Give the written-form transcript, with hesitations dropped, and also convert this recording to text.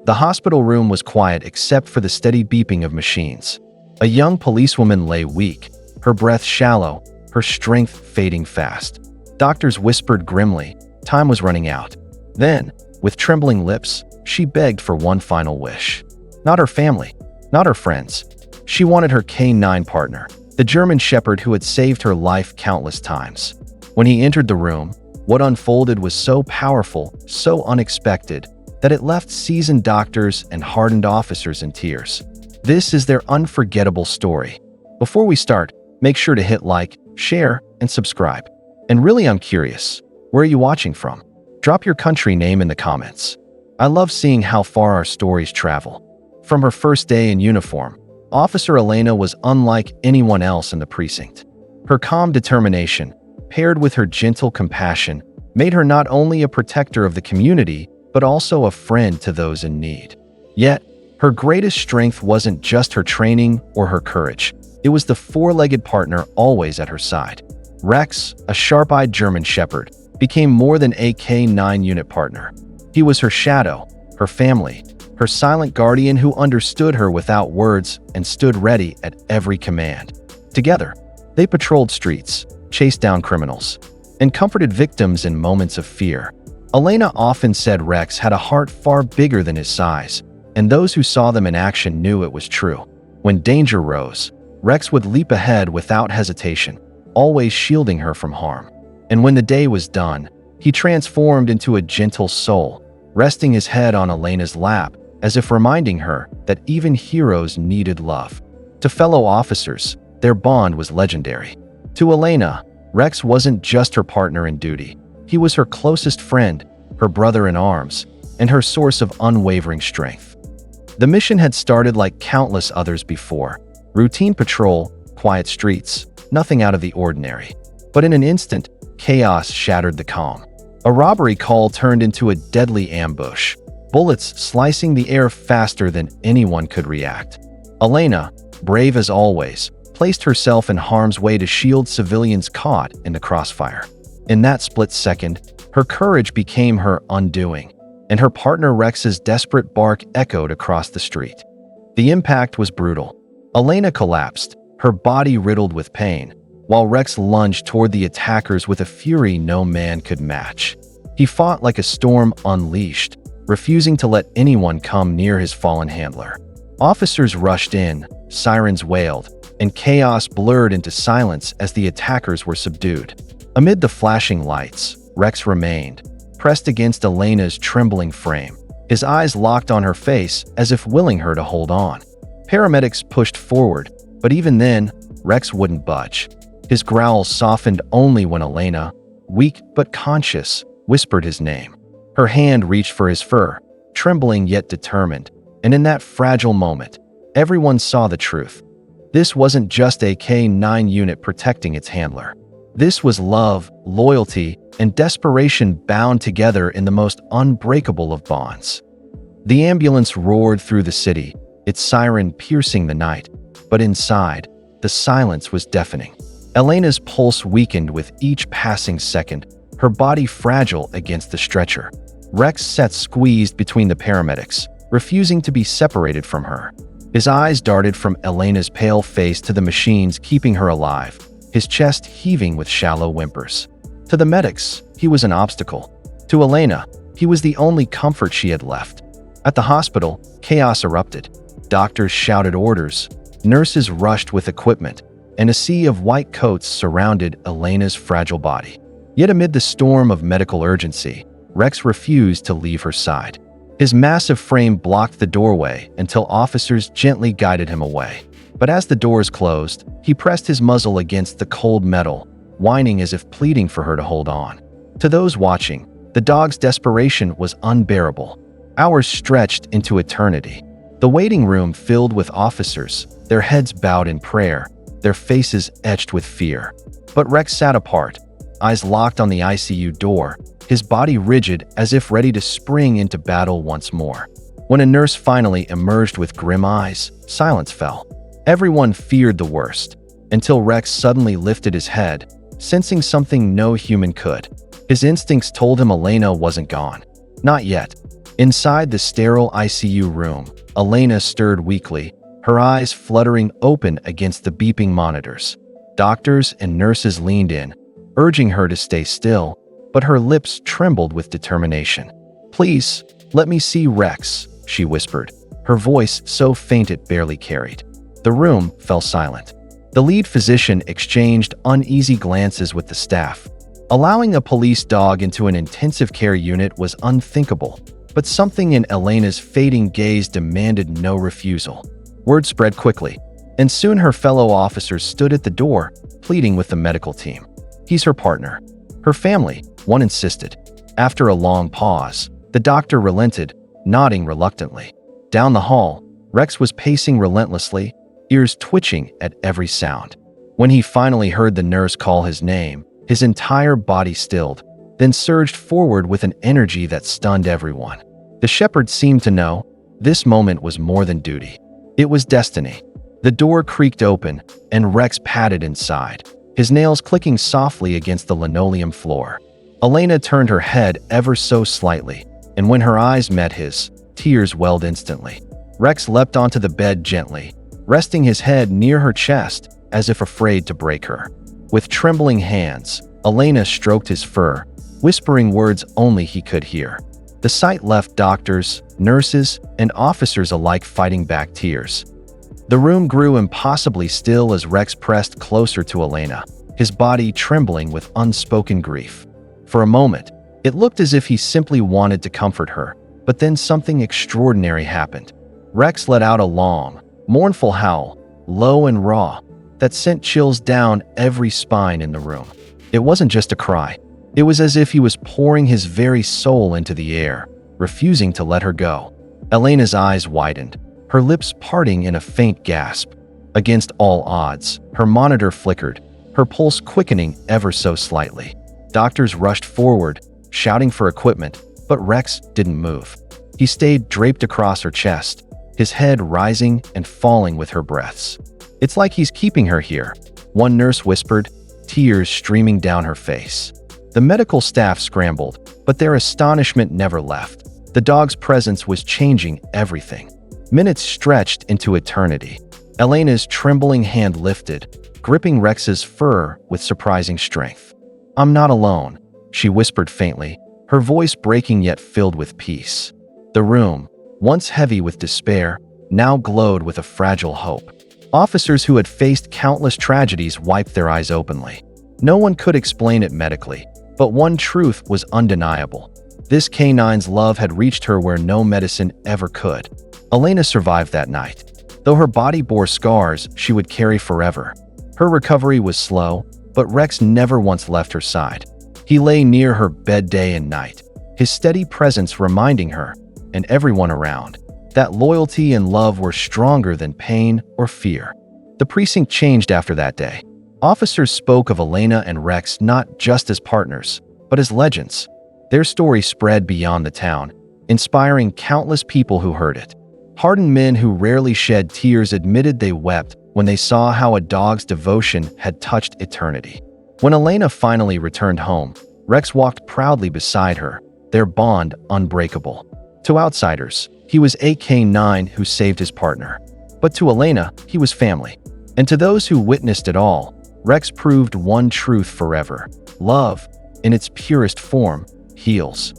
The hospital room was quiet except for the steady beeping of machines. A young policewoman lay weak, her breath shallow, her strength fading fast. Doctors whispered grimly. Time was running out. Then, with trembling lips, she begged for one final wish. Not her family, not her friends. She wanted her K9 partner, the German shepherd who had saved her life countless times. When he entered the room, what unfolded was so powerful, so unexpected, that it left seasoned doctors and hardened officers in tears. This is their unforgettable story. Before we start, make sure to hit like, share, and subscribe. And really, I'm curious, where are you watching from? Drop your country name in the comments. I love seeing how far our stories travel. From her first day in uniform, Officer Elena was unlike anyone else in the precinct. Her calm determination, paired with her gentle compassion, made her not only a protector of the community, but also a friend to those in need. Yet, her greatest strength wasn't just her training or her courage. It was the four-legged partner always at her side. Rex, a sharp-eyed German shepherd, became more than a K9 unit partner. He was her shadow, her family, her silent guardian who understood her without words and stood ready at every command. Together, they patrolled streets, chased down criminals, and comforted victims in moments of fear. Elena often said Rex had a heart far bigger than his size, and those who saw them in action knew it was true. When danger rose, Rex would leap ahead without hesitation, always shielding her from harm. And when the day was done, he transformed into a gentle soul, resting his head on Elena's lap, as if reminding her that even heroes needed love. To fellow officers, their bond was legendary. To Elena, Rex wasn't just her partner in duty. He was her closest friend, her brother in arms, and her source of unwavering strength. The mission had started like countless others before. Routine patrol, quiet streets, nothing out of the ordinary. But in an instant, chaos shattered the calm. A robbery call turned into a deadly ambush, bullets slicing the air faster than anyone could react. Elena, brave as always, placed herself in harm's way to shield civilians caught in the crossfire. In that split second, her courage became her undoing, and her partner Rex's desperate bark echoed across the street. The impact was brutal. Elena collapsed, her body riddled with pain, while Rex lunged toward the attackers with a fury no man could match. He fought like a storm unleashed, refusing to let anyone come near his fallen handler. Officers rushed in, sirens wailed, and chaos blurred into silence as the attackers were subdued. Amid the flashing lights, Rex remained, pressed against Elena's trembling frame, his eyes locked on her face as if willing her to hold on. Paramedics pushed forward, but even then, Rex wouldn't budge. His growls softened only when Elena, weak but conscious, whispered his name. Her hand reached for his fur, trembling yet determined, and in that fragile moment, everyone saw the truth. This wasn't just a K9 unit protecting its handler. This was love, loyalty, and desperation bound together in the most unbreakable of bonds. The ambulance roared through the city, its siren piercing the night, but inside, the silence was deafening. Elena's pulse weakened with each passing second, her body fragile against the stretcher. Rex sat squeezed between the paramedics, refusing to be separated from her. His eyes darted from Elena's pale face to the machines keeping her alive, his chest heaving with shallow whimpers. To the medics, he was an obstacle. To Elena, he was the only comfort she had left. At the hospital, chaos erupted. Doctors shouted orders, nurses rushed with equipment, and a sea of white coats surrounded Elena's fragile body. Yet amid the storm of medical urgency, Rex refused to leave her side. His massive frame blocked the doorway until officers gently guided him away. But as the doors closed, he pressed his muzzle against the cold metal, whining as if pleading for her to hold on. To those watching, the dog's desperation was unbearable. Hours stretched into eternity. The waiting room filled with officers, their heads bowed in prayer, their faces etched with fear. But Rex sat apart, eyes locked on the ICU door, his body rigid as if ready to spring into battle once more. When a nurse finally emerged with grim eyes, silence fell. Everyone feared the worst, until Rex suddenly lifted his head, sensing something no human could. His instincts told him Elena wasn't gone. Not yet. Inside the sterile ICU room, Elena stirred weakly, her eyes fluttering open against the beeping monitors. Doctors and nurses leaned in, urging her to stay still, but her lips trembled with determination. "Please, let me see Rex," she whispered, her voice so faint it barely carried. The room fell silent. The lead physician exchanged uneasy glances with the staff. Allowing a police dog into an intensive care unit was unthinkable, but something in Elena's fading gaze demanded no refusal. Word spread quickly, and soon her fellow officers stood at the door, pleading with the medical team. "He's her partner. Her family," one insisted. After a long pause, the doctor relented, nodding reluctantly. Down the hall, Rex was pacing relentlessly, ears twitching at every sound. When he finally heard the nurse call his name, his entire body stilled, then surged forward with an energy that stunned everyone. The shepherd seemed to know this moment was more than duty. It was destiny. The door creaked open, and Rex padded inside, his nails clicking softly against the linoleum floor. Elena turned her head ever so slightly, and when her eyes met his, tears welled instantly. Rex leapt onto the bed gently, resting his head near her chest as if afraid to break her. With trembling hands, Elena stroked his fur, whispering words only he could hear. The sight left doctors, nurses, and officers alike fighting back tears. The room grew impossibly still as Rex pressed closer to Elena, his body trembling with unspoken grief. For a moment, it looked as if he simply wanted to comfort her, but then something extraordinary happened. Rex let out a long, mournful howl, low and raw, that sent chills down every spine in the room. It wasn't just a cry. It was as if he was pouring his very soul into the air, refusing to let her go. Elena's eyes widened, her lips parting in a faint gasp. Against all odds, her monitor flickered, her pulse quickening ever so slightly. Doctors rushed forward, shouting for equipment, but Rex didn't move. He stayed draped across her chest, his head rising and falling with her breaths. "It's like he's keeping her here," one nurse whispered, tears streaming down her face. The medical staff scrambled, but their astonishment never left. The dog's presence was changing everything. Minutes stretched into eternity. Elena's trembling hand lifted, gripping Rex's fur with surprising strength. "I'm not alone," she whispered faintly, her voice breaking yet filled with peace. The room, once heavy with despair, now glowed with a fragile hope. Officers who had faced countless tragedies wiped their eyes openly. No one could explain it medically, but one truth was undeniable. This canine's love had reached her where no medicine ever could. Elena survived that night. Though her body bore scars she would carry forever. Her recovery was slow, but Rex never once left her side. He lay near her bed day and night, his steady presence reminding her, and everyone around, that loyalty and love were stronger than pain or fear. The precinct changed after that day. Officers spoke of Elena and Rex not just as partners, but as legends. Their story spread beyond the town, inspiring countless people who heard it. Hardened men who rarely shed tears admitted they wept when they saw how a dog's devotion had touched eternity. When Elena finally returned home, Rex walked proudly beside her, their bond unbreakable. To outsiders, he was a K9 who saved his partner. But to Elena, he was family. And to those who witnessed it all, Rex proved one truth forever: love, in its purest form, heals.